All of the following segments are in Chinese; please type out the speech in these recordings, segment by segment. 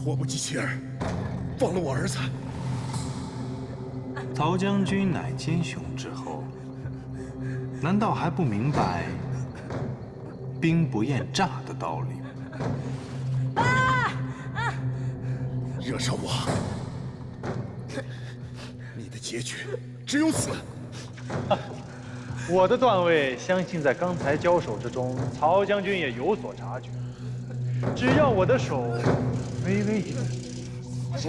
祸不及妻儿，放了我儿子。曹将军乃奸雄之后，难道还不明白兵不厌诈的道理？惹上我，你的结局只有死。我的段位相信在刚才交手之中，曹将军也有所察觉。只要我的手微微一动，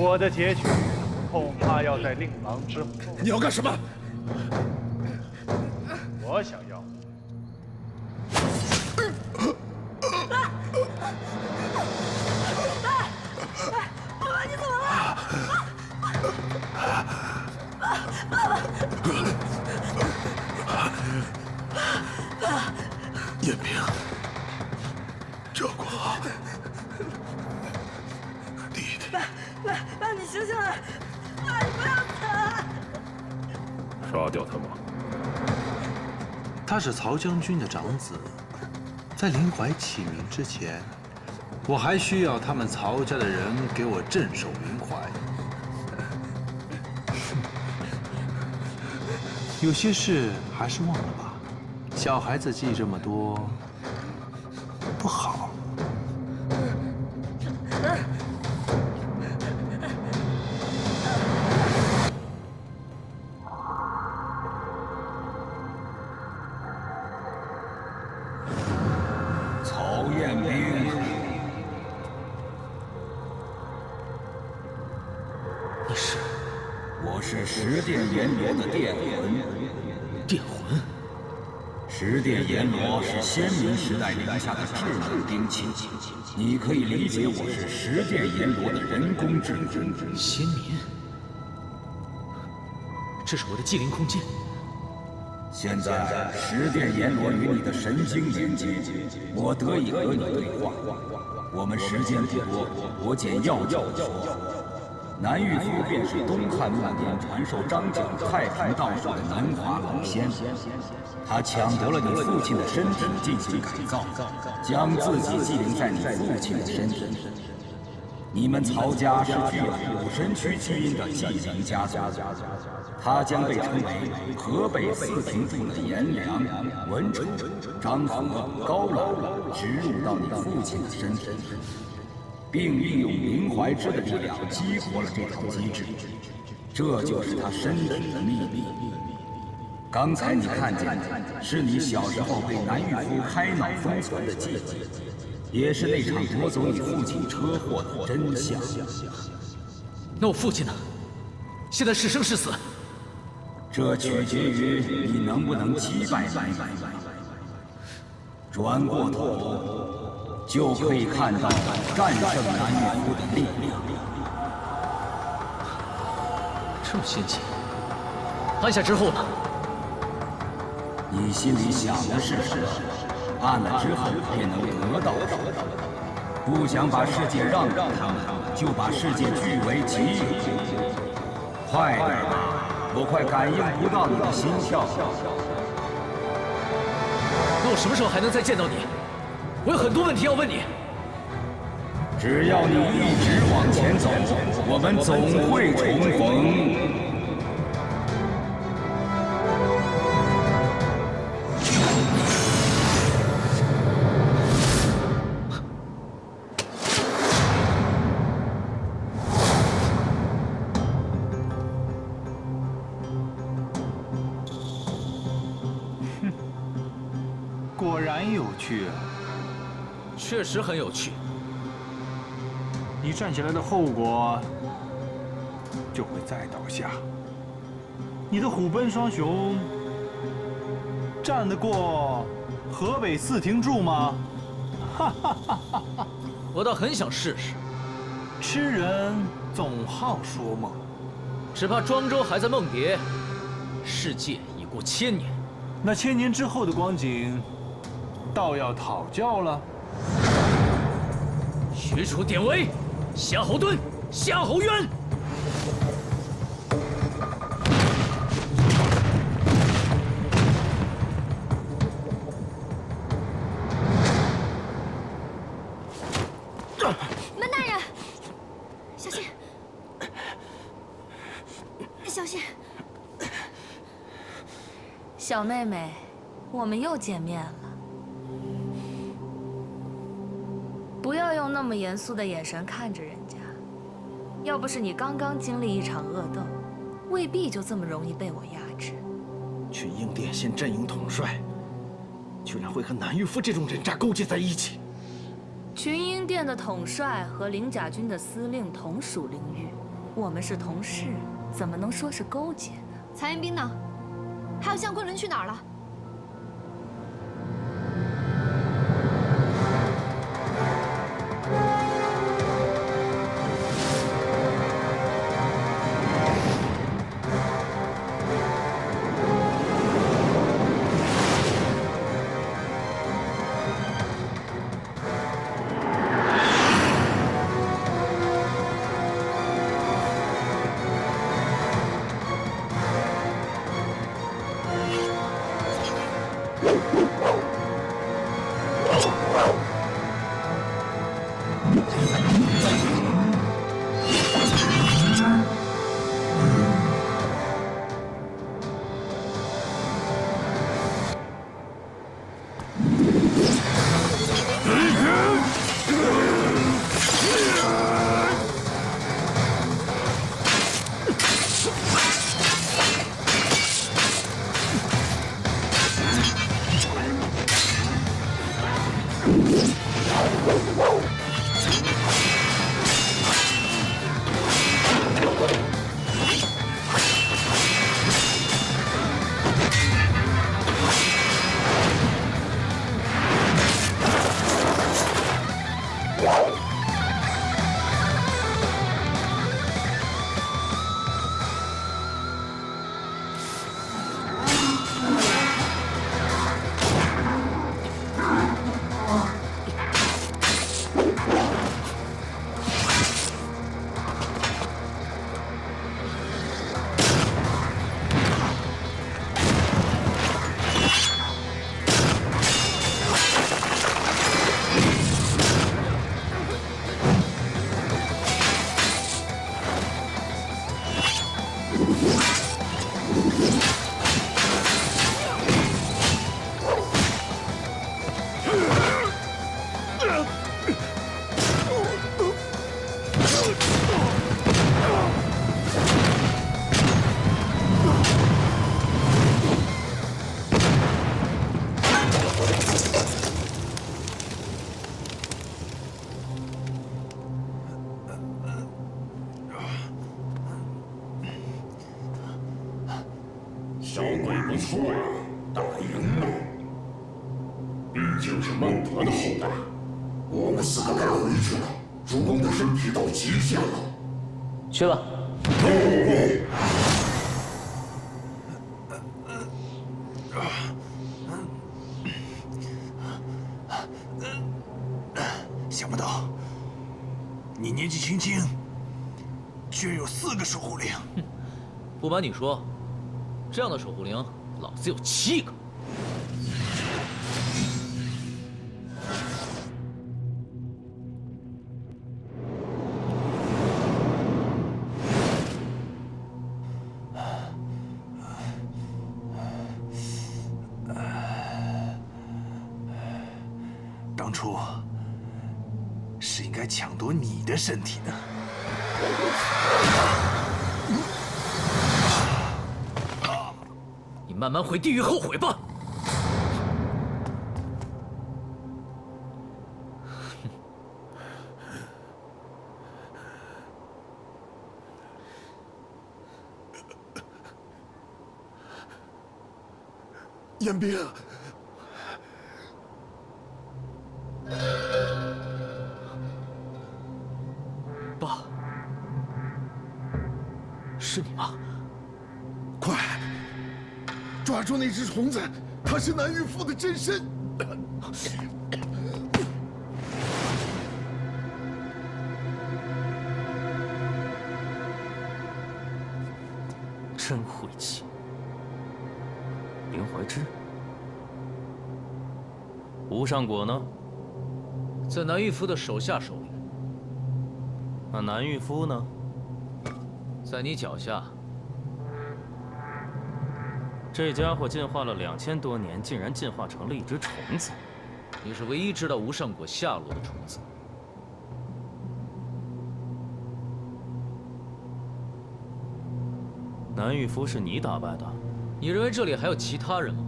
我的结局恐怕要在令郎之后。你要干什么？我想要。爸爸，你怎么了？彦平，照顾好弟弟。爸，你醒醒来！爸，你不要死！杀掉他吗？他是曹将军的长子，在林怀起名之前，我还需要他们曹家的人给我镇守林怀。有些事还是忘了吧，小孩子记这么多不好。曹彦兵，你是？我是十殿阎罗的电魂。电魂？十殿阎罗是先民时代留下的智能兵器，你可以理解我是十殿阎罗的人工智能。先民？这是我的祭灵空间。现在十殿阎罗与你的神经连接，我得以和你对话。我们时间不多，我简要教你说。南玉夫便是东汉末年传授张角太平道术的南华老仙，他抢得了你父亲的身体进行改造，将自己寄灵在你父亲的身体。你们曹家是具有武神区基因的祭灵家族，他将被称为河北四庭柱的颜良、文丑、张合、高老植入到你父亲的身体里，并利用林怀之的力量激活了这套机制，这就是他身体的秘密。刚才你看见的是你小时候被南玉夫开脑封存的记忆，也是那场夺走你父亲车祸的真相。那我父亲呢？现在是生是死？这取决于你能不能击败南玉夫。转过头，就可以看到战胜南玉夫的力量。这么先进，按下之后呢？你心里想的是什么？按了之后便能得到什么。不想把世界让给他们，就把世界据为己有。快点吧，我快感应不到你的心跳。那我什么时候还能再见到你？我有很多问题要问你。只要你一直往前走，我们总会重逢。果然有趣啊！确实很有趣。你站起来的后果就会再倒下。你的虎贲双雄战得过河北四庭柱吗？哈哈哈哈哈！我倒很想试试。痴人总好说梦，只怕庄周还在梦蝶，世界已过1000年。那1000年之后的光景，倒要讨教了。许褚典韦，夏侯惇，夏侯渊。门大人，小妹妹，我们又见面了。不要用那么严肃的眼神看着人家。要不是你刚刚经历一场恶斗，未必就这么容易被我压制。去应殿县阵营统帅，居然会和南玉夫这种人渣勾结在一起。群英殿的统帅和灵甲军的司令同属灵域，我们是同事，怎么能说是勾结呢？残颜冰呢？还有向昆仑去哪儿了？小鬼不错呀，打赢了。毕竟是孟德的后代，我们4个该回去了。主公的身体到极限了，去吧。想不到，你年纪轻轻，居然有4个守护灵。不瞒你说，这样的守护灵，老子有7个。当初是应该抢夺你的身体的。你慢慢回地狱后悔吧。彦兵，爸，是你吗？快抓住那只虫子，它是南玉父的真身。真晦气。林怀之，吴尚果呢？在南玉夫的手下手里。那南玉夫呢？在你脚下。这家伙进化了2000多年，竟然进化成了一只虫子。你是唯一知道无上果下落的虫子。南玉夫是你打败的？你认为这里还有其他人吗？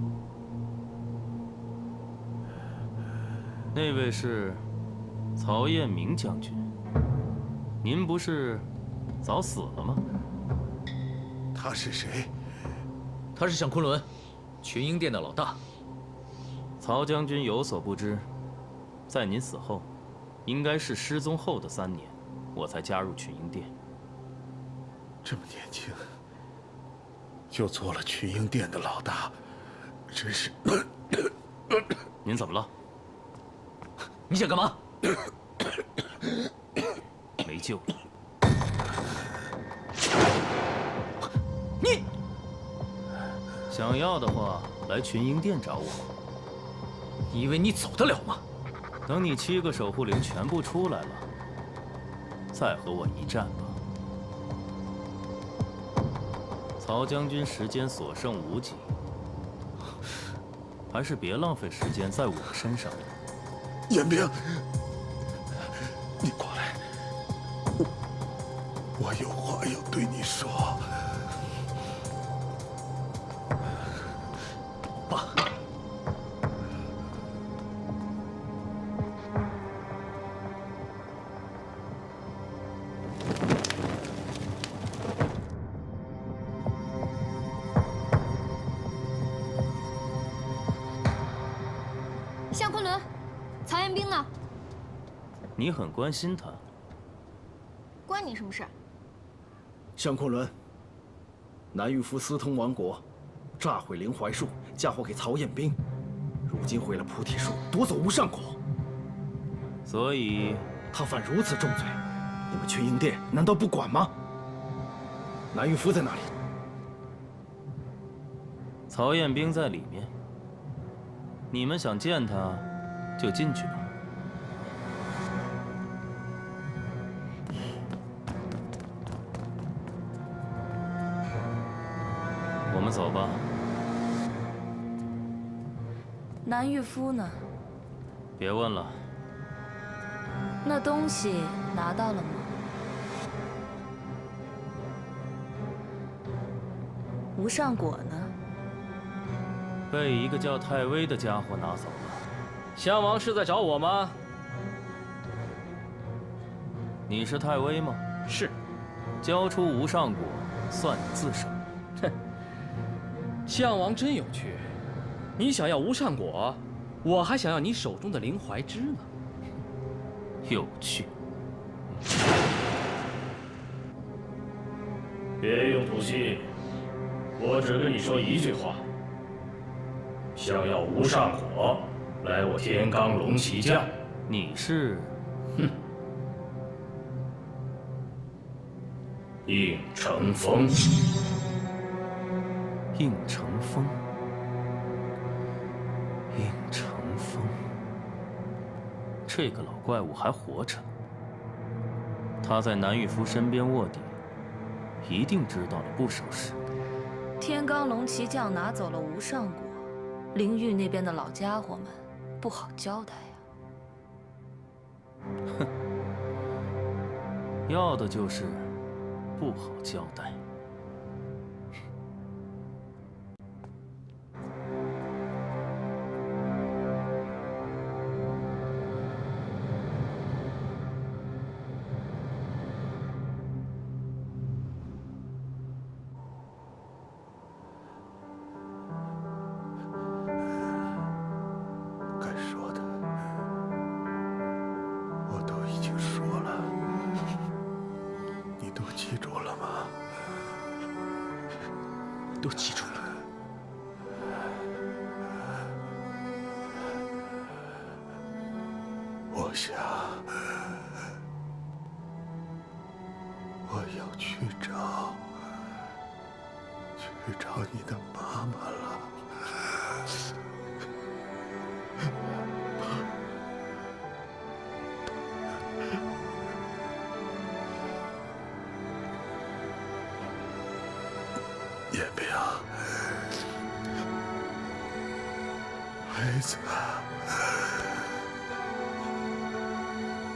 那位是曹彦明将军。您不是早死了吗？他是谁？他是向昆仑，群英殿的老大。曹将军有所不知，在您死后，应该是失踪后的3年，我才加入群英殿。这么年轻，就做了群英殿的老大，真是……您怎么了？你想干嘛？没救了。你想要的话，来群英殿找我。你以为你走得了吗？等你7个守护灵全部出来了，再和我一战吧。曹将军时间所剩无几，还是别浪费时间在我身上了。彦兵，你过来，我有话要对你说。爸，夏昆仑，曹彦兵呢？你很关心他，关你什么事？向昆仑，南域夫私通王国，炸毁灵槐树，嫁祸给曹彦兵，如今毁了菩提树，夺走无上果。所以他犯如此重罪，你们群英殿难道不管吗？南域夫在哪里？曹彦兵在里面。你们想见他，就进去吧。我们走吧。南玉夫呢？别问了。那东西拿到了吗？无上果呢？被一个叫太微的家伙拿走了。襄王是在找我吗？你是太微吗？是。交出无上果，算你自首。哼，襄王真有趣。你想要无上果，我还想要你手中的灵槐枝呢。有趣。别用吐息，我只跟你说一句话。想要无上果，来我天罡龙骑将。你是？哼。应承风。应承风。应承风。这个老怪物还活着。他在南玉夫身边卧底，一定知道了不少事。天罡龙骑将拿走了无上果，灵域那边的老家伙们不好交代呀。哼，要的就是不好交代。都记住了。我想，我要去找你的妈妈了。彦兵，孩子，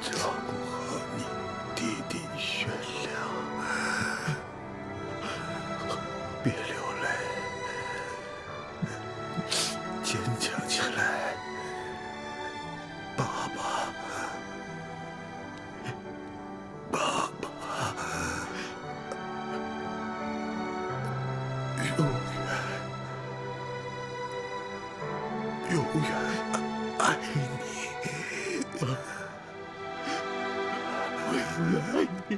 正和你弟弟悬梁，别流泪，坚强起来，爸爸，爸爸，永远爱你，我永远爱你。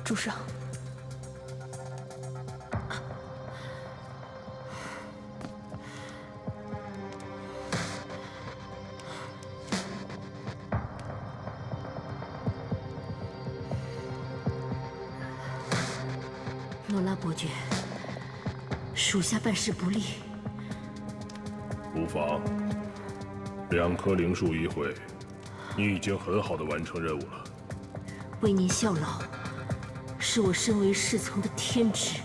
主上，诺拉伯爵，属下办事不力。无妨，2棵灵树一会，你已经很好的完成任务了。为您效劳，是我身为侍从的天职。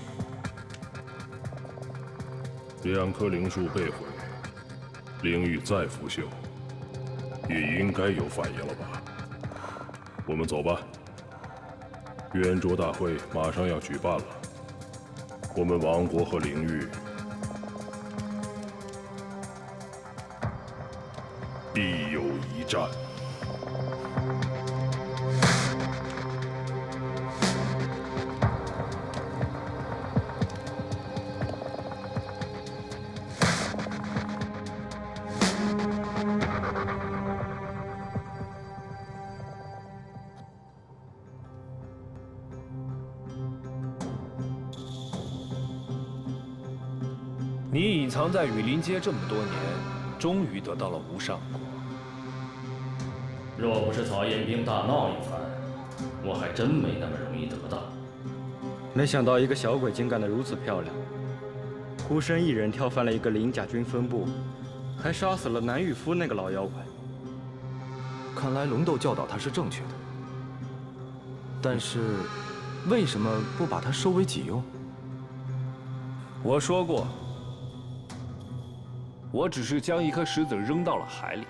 2棵灵树被毁，灵域再腐朽，也应该有反应了吧？我们走吧。圆桌大会马上要举办了，我们王国和灵域必有一战。你隐藏在雨林街这么多年，终于得到了无上果。若不是曹彦兵大闹一番，我还真没那么容易得到。没想到一个小鬼竟干得如此漂亮，孤身一人挑翻了一个灵甲军分部，还杀死了南狱夫那个老妖怪。看来龙斗教导他是正确的，但是为什么不把他收为己用？我说过，我只是将一颗石子扔到了海里，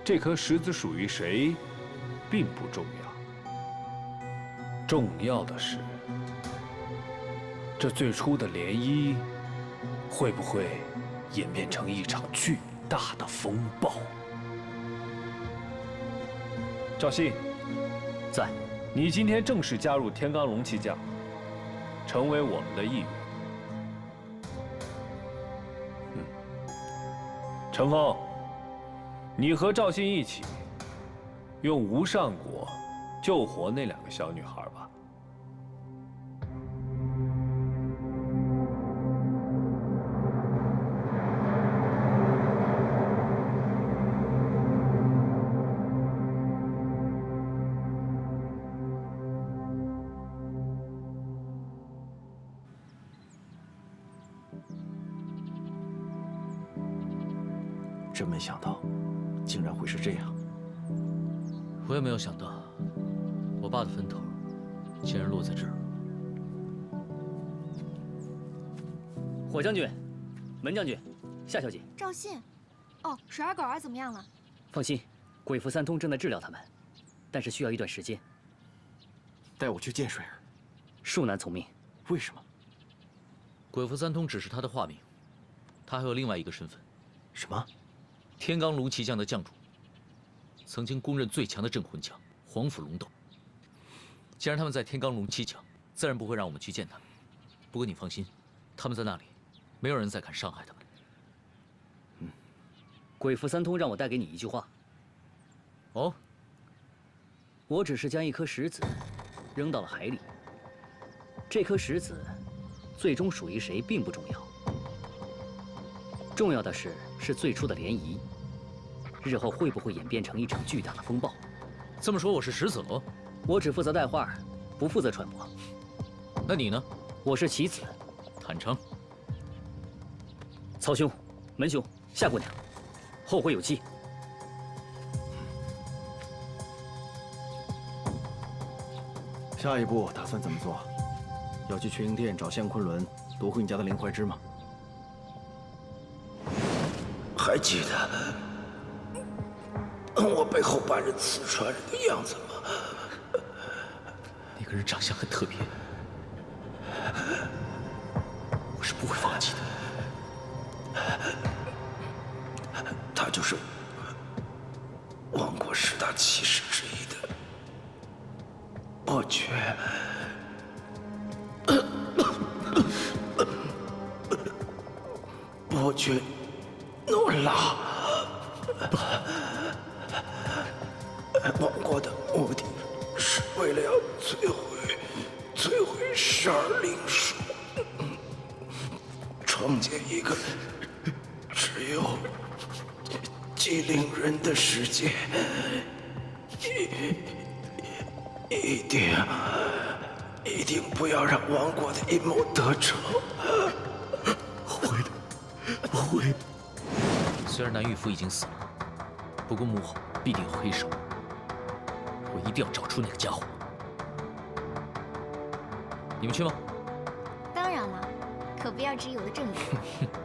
这颗石子属于谁，并不重要。重要的是，这最初的涟漪，会不会演变成一场巨大的风暴？赵信，在。你今天正式加入天罡龙骑将，成为我们的一员。陈峰，你和赵信一起，用无上果救活那2个小女孩吧。真没想到，竟然会是这样。我也没有想到，我爸的坟头竟然落在这儿。火将军、门将军、夏小姐，赵信，哦，12狗儿怎么样了？放心，鬼符3通正在治疗他们，但是需要一段时间。带我去见水儿。恕难从命。为什么？鬼符三通只是他的化名，他还有另外一个身份。什么？天罡龙骑将的将主，曾经公认最强的镇魂将黄甫龙斗。既然他们在天罡龙骑将，自然不会让我们去见他们。不过你放心，他们在那里，没有人再敢伤害他们。鬼符三通让我带给你一句话。哦，我只是将一颗石子扔到了海里，这颗石子最终属于谁并不重要，重要的是最初的涟漪，日后会不会演变成一场巨大的风暴？这么说我是石子罗？我只负责带话，不负责传播。那你呢？我是棋子。坦诚。曹兄、门兄、夏姑娘，后会有期。下一步打算怎么做？要去群英殿找向昆仑夺回你家的灵怀枝吗？还记得我背后把人刺穿人的样子吗？那个人长相很特别，我是不会放弃的。他就是王国10大骑士之一的伯爵。伯爵诺拉。王国的目的是为了要摧毁12灵树，创建一个只有机灵人的世界。一定不要让王国的阴谋得逞。会的，我会的。虽然南玉福已经死了，不过幕后必定有黑手，我一定要找出那个家伙。你们去吗？当然了，可不要只有的正义。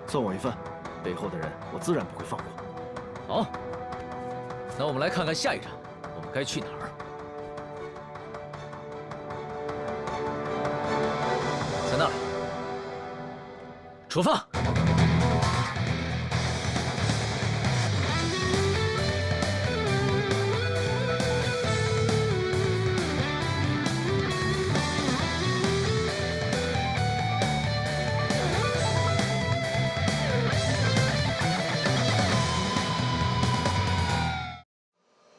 算我一份，背后的人我自然不会放过。好，那我们来看看下一站，我们该去哪儿？在那里，出发！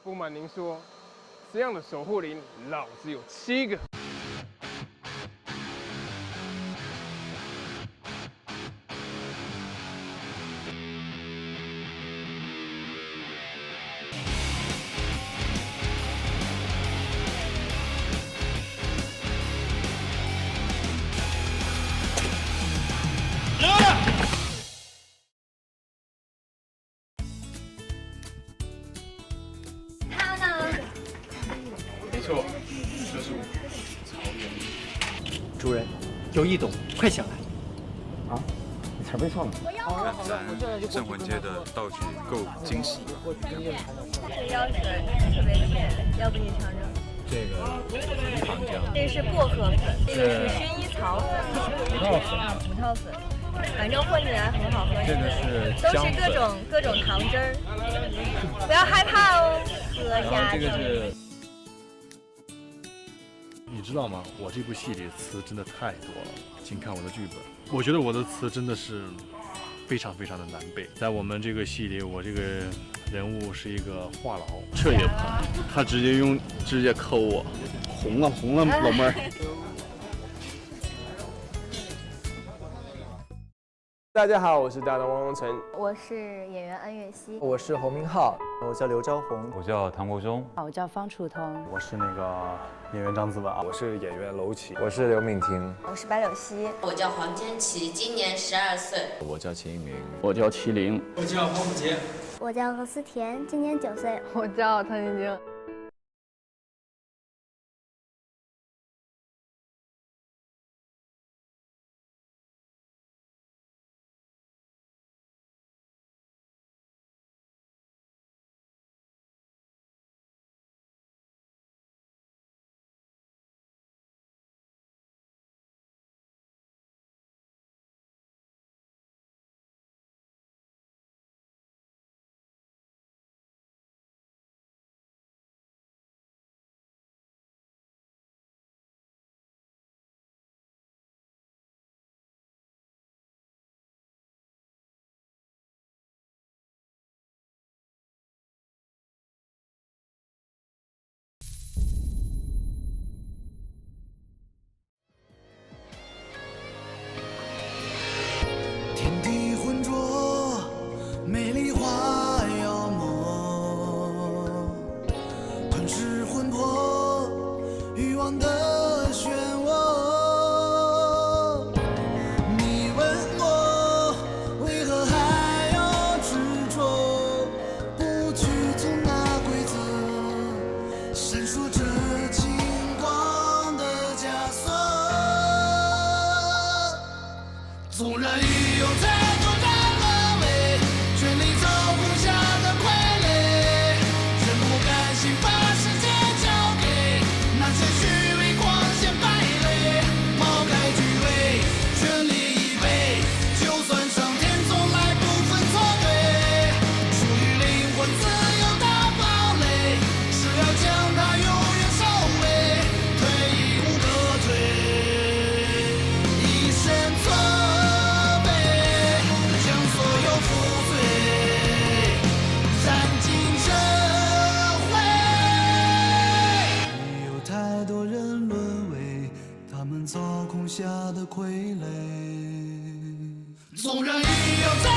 不瞒您说，这样的守护灵，老子有7个。没错，这是我曹元。主人，有异动，快下来！啊，你才被错了。咱镇魂街的道具够惊喜。这药水特别甜，要不你尝尝？这个糖浆，这是薄荷粉，这个是薰衣草粉，葡萄粉，反正混起来很好喝。这个是都是各种糖汁儿，不要害怕哦，喝下去。这个是。你知道吗？我这部戏里的词真的太多了，请看我的剧本。我觉得我的词真的是非常非常的难背。在我们这个戏里，我这个人物是一个话痨，这也怕，他直接用指甲抠我，红了红了，老妹儿。大家好，我是大东王荣成，我是演员安月熙，我是侯明昊，我叫刘昭宏，我叫唐国忠，我叫方楚彤，我是那个演员张子文，我是演员娄启，我是刘敏婷，我是白柳溪，我叫黄坚琪，今年12岁，我叫秦一鸣，我叫麒麟，我叫黄甫杰，我叫何思甜，今年9岁，我叫唐晶晶。光的漩涡。你问我为何还要执着，不去从那规则闪烁着金光的枷锁。纵然已有太多人沦为权力操控下的傀儡，仍不甘心把世界交给那些虚伪光鲜败类。抛开虚伪，全力以赴，就算上天从来不分错对。属于灵魂自由的堡垒，是要将它永远守卫。退亦无可退，一身错背，将所有负罪燃尽社会。已有太多人沦为他们操控下的傀儡，纵然已有再